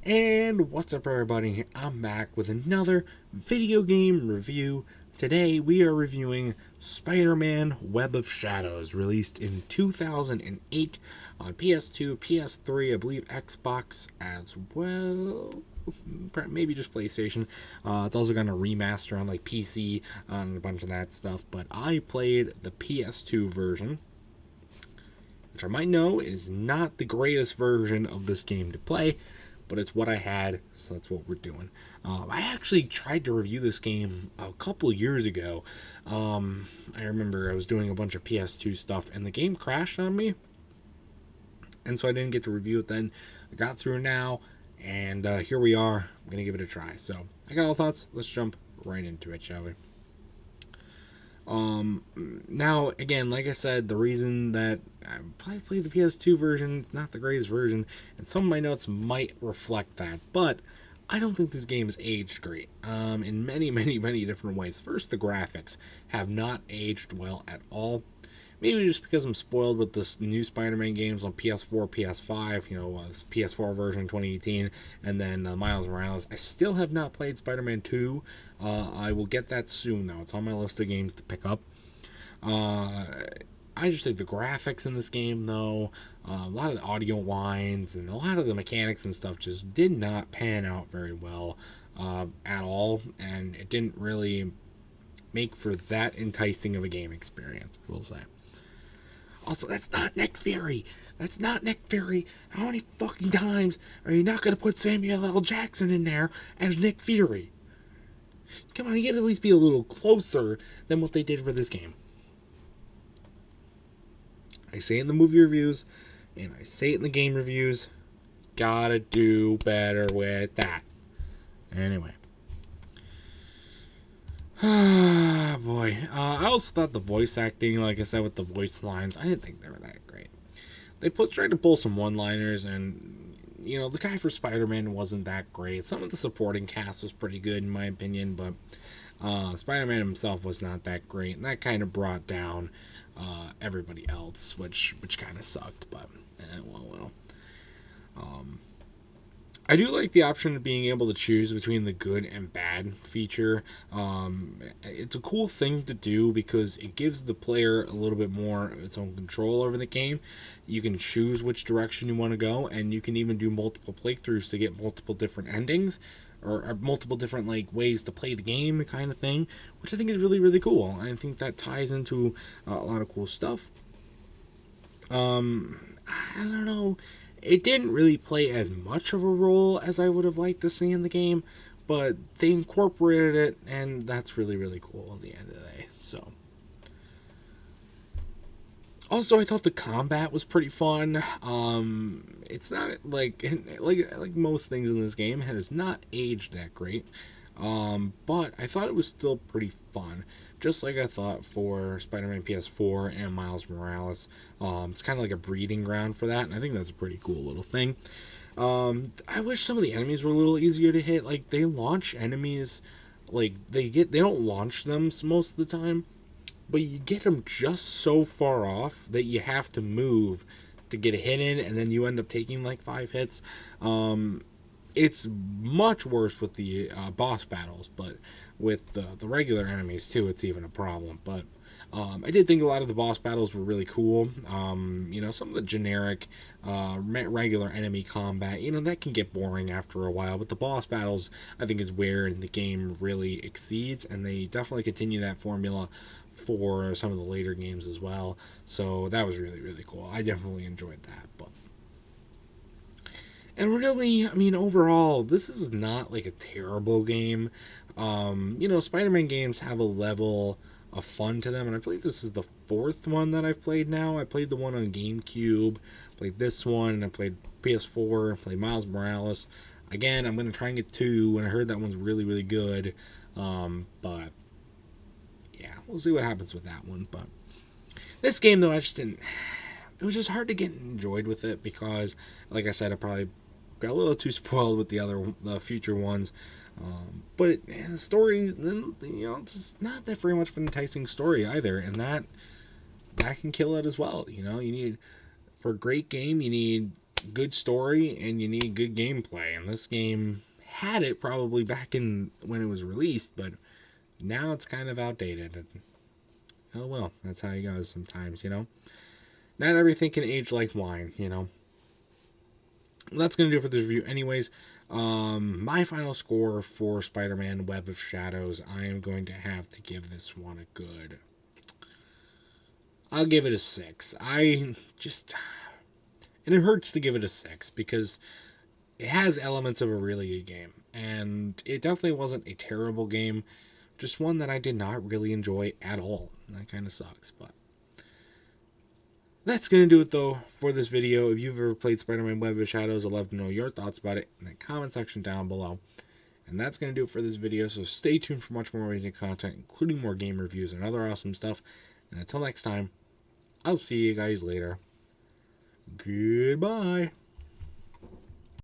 And what's up, everybody? I'm back with another video game review. Today we are reviewing Spider-Man Web of Shadows, released in 2008 on PS2, PS3, I believe Xbox as well, maybe just PlayStation. It's also got a remaster on like PC and a bunch of that stuff, but I played the PS2 version, which I might know is not the greatest version of this game to play, but it's what I had, so that's what we're doing. I actually tried to review this game a couple years ago. I remember I was doing a bunch of PS2 stuff, and the game crashed on me, and so I didn't get to review it then. I got through now, and here we are. I'm going to give it a try. So, I got all thoughts. Let's jump right into it, shall we? Now, again, like I said, the reason that I probably played the PS2 version, it's not the greatest version, and some of my notes might reflect that, but I don't think this game has aged great, in many, many, many different ways. First, the graphics have not aged well at all. Maybe just because I'm spoiled with this new Spider-Man games on PS4, PS5, PS4 version 2018, and then Miles Morales. I still have not played Spider-Man 2. I will get that soon, though. It's on my list of games to pick up. I just think the graphics in this game, though, a lot of the audio lines and a lot of the mechanics and stuff just did not pan out very well at all, and it didn't really make for that enticing of a game experience, I will say. Also, that's not Nick Fury. That's not Nick Fury. How many fucking times are you not going to put Samuel L. Jackson in there as Nick Fury? Come on, you gotta at least be a little closer than what they did for this game. I say it in the movie reviews, and I say it in the game reviews. Gotta do better with that. Anyway. Ah, boy. I also thought the voice acting, like I said, with the voice lines, I didn't think they were that great. They tried to pull some one-liners, and, the guy for Spider-Man wasn't that great. Some of the supporting cast was pretty good, in my opinion, but Spider-Man himself was not that great, and that kind of brought down everybody else, which kind of sucked, but, well. I do like the option of being able to choose between the good and bad feature. It's a cool thing to do because it gives the player a little bit more of its own control over the game. You can choose which direction you want to go, and you can even do multiple playthroughs to get multiple different endings or multiple different ways to play the game, kind of thing, which I think is really, really cool. I think that ties into a lot of cool stuff. I don't know. It didn't really play as much of a role as I would have liked to see in the game, but they incorporated it, and that's really, really cool at the end of the day. So, also, I thought the combat was pretty fun. It's not like most things in this game, it has not aged that great. But I thought it was still pretty fun. Just like I thought for Spider-Man PS4 and Miles Morales. It's kind of like a breeding ground for that, and I think that's a pretty cool little thing. I wish some of the enemies were a little easier to hit. Like, they launch enemies, they don't launch them most of the time, but you get them just so far off that you have to move to get a hit in, and then you end up taking 5 hits. It's much worse with the boss battles, but with the regular enemies too, it's even a problem. But I did think a lot of the boss battles were really cool. Some of the generic regular enemy combat, that can get boring after a while. But the boss battles, I think, is where the game really exceeds, and they definitely continue that formula for some of the later games as well. So that was really, really cool. I definitely enjoyed that. And really, overall, this is not a terrible game. Spider-Man games have a level of fun to them, and I believe this is the 4th one that I've played now. I played the one on GameCube, played this one, and I played PS4, played Miles Morales. Again, I'm going to try and get 2, and I heard that one's really, really good. But, yeah, we'll see what happens with that one. But this game, though, I just didn't... It was just hard to get enjoyed with it because, like I said, I probably got a little too spoiled with the future ones. But the story, it's not that very much of an enticing story either, and that can kill it as well. You need, for a great game, you need good story and you need good gameplay. And this game had it probably back in when it was released, but now it's kind of outdated. And, oh well, that's how it goes sometimes, you know. Not everything can age like wine, you know. Well, that's going to do it for this review anyways. My final score for Spider-Man Web of Shadows, I am going to have to give this one a good... I'll give it a 6. And it hurts to give it a 6 because it has elements of a really good game. And it definitely wasn't a terrible game. Just one that I did not really enjoy at all. And that kind of sucks, but... That's going to do it, though, for this video. If you've ever played Spider-Man Web of Shadows, I'd love to know your thoughts about it in the comment section down below. And that's going to do it for this video, so stay tuned for much more amazing content, including more game reviews and other awesome stuff. And until next time, I'll see you guys later. Goodbye.